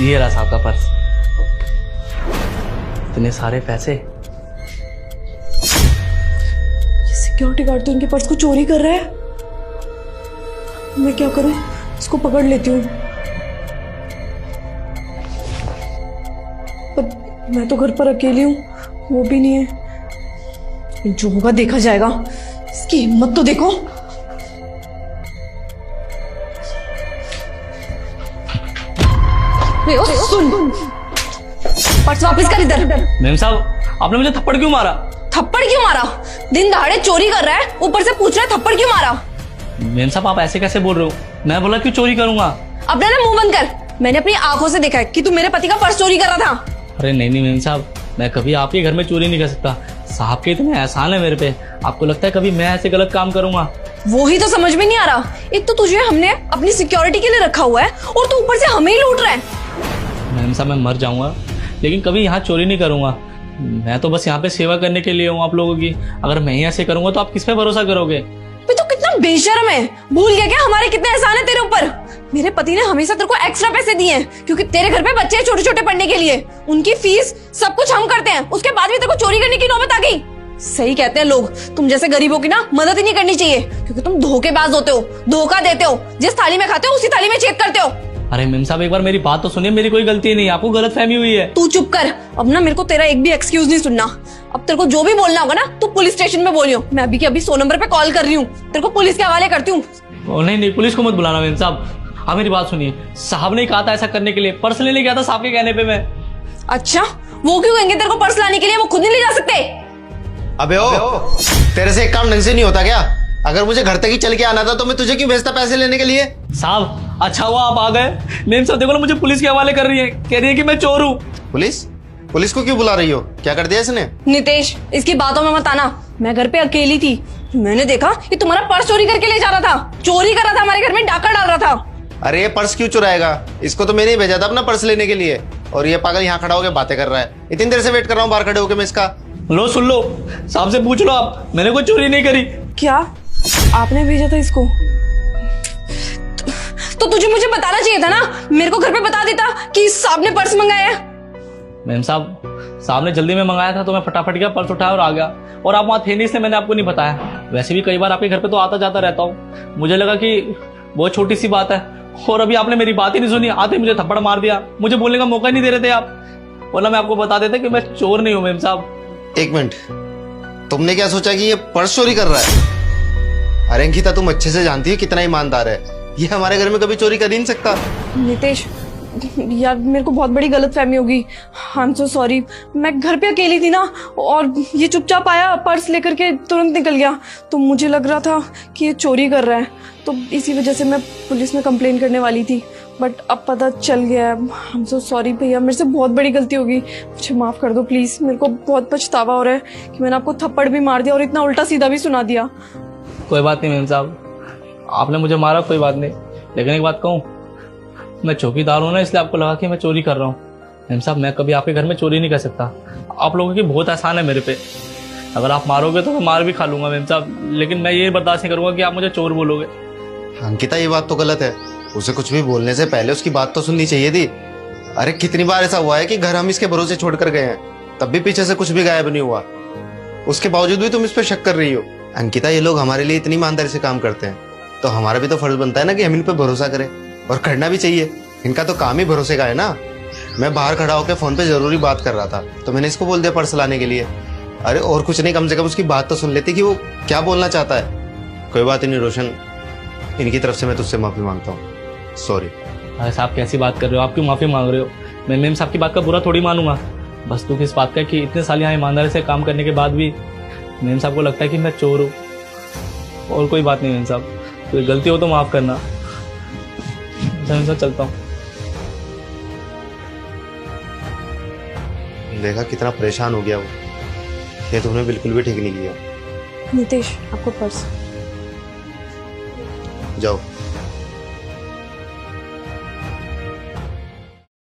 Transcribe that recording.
ये रहा साहब का पर्स। इतने सारे पैसे। ये सिक्योरिटी गार्ड तो इनके पर्स को चोरी कर रहा है। मैं क्या करूं? इसको पकड़ लेती हूँ। पर मैं तो घर पर अकेली हूँ, वो भी नहीं है। जो होगा देखा जाएगा। इसकी हिम्मत तो देखो। सुन, पर्स वापस कर इधर। मैम साहब आपने मुझे थप्पड़ क्यों मारा? थप्पड़ क्यों मारा? दिन दहाड़े चोरी कर रहा है, ऊपर से पूछ रहा है थप्पड़ क्यों मारा? मैम साहब आप ऐसे कैसे बोल रहे हो? मैं बोला क्यों चोरी करूंगा? अपना ना मुंह बंद कर। मैंने अपनी आंखों से देखा है कि तू मेरे पति का पर्स चोरी कर रहा था। अरे नहीं मैम साहब, मैं कभी आपके घर में चोरी नहीं कर सकता। साहब के इतने एहसान है मेरे पे, आपको लगता है कभी मैं ऐसे गलत काम करूंगा? वो ही तो समझ में नहीं आ रहा। एक तो तुझे हमने अपनी सिक्योरिटी के लिए रखा हुआ है और तू ऊपर से हमें ही लूट रहा है। मैम साहब मैं मर जाऊंगा लेकिन कभी यहाँ चोरी नहीं करूंगा। मैं तो बस यहाँ पे सेवा करने के लिए हूँ आप लोगों की। अगर मैं ही ऐसे करूंगा तो आप किस पे भरोसा करोगे? तू कितना बेशर्म है। भूल गया क्या हमारे कितने एहसान है तेरे ऊपर? मेरे पति ने हमेशा तेरे को एक्स्ट्रा पैसे दिए हैं क्योंकि तेरे घर पे बच्चे हैं छोटे छोटे पढ़ने के लिए। उनकी फीस सब कुछ हम करते हैं, उसके बाद भी तेरे को चोरी करने की नौबत आ गई। सही कहते हैं लोग, तुम जैसे गरीबों की ना मदद ही नहीं करनी चाहिए क्योंकि तुम धोखेबाज होते हो, धोखा देते हो। जिस थाली में खाते हो उसी थाली में छेद करते हो। अरे मैम साहब एक बार मेरी बात तो सुनिए, मेरी कोई गलती नहीं, आपको गलत फहमी हुई है। तू चुप कर। अब ना मेरे को तेरा एक भी एक्सक्यूज नहीं सुनना। अब तेरे को जो भी बोलना होगा ना तू पुलिस स्टेशन में बोलियो। मैं अभी के अभी 100 नंबर पे कॉल कर रही हूँ, तेरे को पुलिस के हवाले करती हूँ। नहीं पुलिस को मत बुलाना मैम साहब। आप मेरी बात सुनिए, साहब ने कहा था ऐसा करने के लिए, पर्स लेने गया था साहब के कहने पे मैं। अच्छा, वो क्यों कहेंगे तेरे को पर्स लाने के लिए? वो खुद नहीं ले जा सकते? अबे ओ, तेरे से एक काम ढंग से नहीं होता क्या? अगर मुझे घर तक ही चल के आना था तो मैं तुझे क्यों भेजता पैसे लेने के लिए? साहब अच्छा हुआ आप आ गए। मैम साहब देखो ना मुझे पुलिस के हवाले कर रही है, कह रही है कि मैं चोर हूँ। पुलिस को क्यों बुला रही हो? क्या कर दिया इसने? नितेश, इसकी बातों में मत आना। मैं घर पे अकेली थी, मैंने देखा कि तुम्हारा पर्स चोरी करके ले जा रहा था। चोरी कर रहा था, हमारे घर में डाका डाल रहा था। अरे ये पर्स क्यों चुराएगा? इसको तो मैंने ही भेजा था अपना पर्स लेने के लिए और ये पागल यहाँ खड़ा होकर बातें कर रहा है। इतनी देर से वेट कर रहा हूँ बाहर खड़े होकर मैं इसका। लो सुन लो, साहब से पूछ लो आप, मैंने कोई चोरी नहीं करी। क्या आपने भेजा था इसको? तो तुझे मुझे बताना चाहिए था ना, मेरे को घर पे बता देता कि साहब ने पर्स मंगाया है। मैम साहब ने जल्दी में मंगाया था तो मैं फटाफट गया, पर्स उठाया और आ गया। और आप वहाँ थे नहीं इसलिए मैंने आपको नहीं बताया। वैसे भी कई बार आपके घर पे तो आता जाता रहता हूँ, मुझे लगा कि बहुत छोटी सी बात है। और अभी आपने मेरी बात ही नहीं सुनी, आते मुझे थप्पड़ मार दिया, मुझे बोलने का मौका ही नहीं दे रहे थे आप। वरना मैं आपको बता देता कि मैं चोर नहीं हूँ। मैम साहब एक मिनट, तुमने क्या सोचा कि ये पर्स चोरी कर रहा है? अरे अंकिता तुम अच्छे से जानती हो कितना ईमानदार है, ये हमारे घर में कभी चोरी कर ही नहीं सकता। नितेश यार, मेरे को बहुत बड़ी गलतफहमी होगी। I am so sorry. मैं घर पे अकेली थी ना और ये चुपचाप आया, पर्स लेकर के तुरंत निकल गया। तो मुझे लग रहा था कि ये चोरी कर रहा है, तो इसी वजह से मैं पुलिस में कंप्लेन करने वाली थी, बट अब पता चल गया है। आई एम सो सॉरी भैया, मेरे से बहुत बड़ी गलती होगी, मुझे माफ़ कर दो प्लीज़। मेरे को बहुत पछतावा हो रहा है कि मैंने आपको थप्पड़ भी मार दिया और इतना उल्टा सीधा भी सुना दिया। कोई बात नहीं मैम साहब, आपने मुझे मारा कोई बात नहीं, लेकिन एक बात कहूँ, मैं चौकीदार हूँ ना इसलिए आपको लगा कि मैं चोरी कर रहा हूँ। मैम साहब मैं कभी आपके घर में चोरी नहीं कर सकता। आप लोगों की बहुत एहसान है मेरे पे। अगर आप मारोगे तो मैं मार भी खा लूंगा मैम साहब, लेकिन मैं ये बर्दाश्त नहीं करूंगा कि आप मुझे चोर बोलोगे। अंकिता ये बात तो गलत है, उसे कुछ भी बोलने से पहले उसकी बात तो सुननी चाहिए थी। अरे कितनी बार ऐसा हुआ है कि घर हम इसके भरोसे छोड़ कर गए हैं, तब भी पीछे से कुछ भी गायब नहीं हुआ, उसके बावजूद भी तुम इस पर शक कर रही हो। अंकिता ये लोग हमारे लिए इतनी ईमानदारी से काम करते हैं तो हमारा भी तो फर्ज बनता है ना कि हम इन पर भरोसा करें, और करना भी चाहिए। इनका तो काम ही भरोसे का है ना। मैं बाहर खड़ा होकर फोन पे जरूरी बात कर रहा था तो मैंने इसको बोल दिया पर्स लाने के लिए। अरे और कुछ नहीं, कम से कम उसकी बात तो सुन लेती कि वो क्या बोलना चाहता है। कोई बात नहीं रोशन, इनकी तरफ से मैं तुझसे माफी मांगता हूँ, सॉरी। अरे साहब कैसी बात कर रहे हो, आप क्यों माफी मांग रहे हो? मैं मैम साहब की बात का बुरा थोड़ी मानूंगा। बस दुख इस बात का कि इतने साल यहाँ ईमानदारी से काम करने के बाद भी मैम साहब को लगता है कि मैं चोर हूँ। और कोई बात नहीं मैम साहब, कोई गलती हो तो माफ करना। चलता हूँ। देखा कितना परेशान हो गया वो, ये तुमने बिल्कुल भी ठीक नहीं किया। नितेश आपको पर्स। जाओ।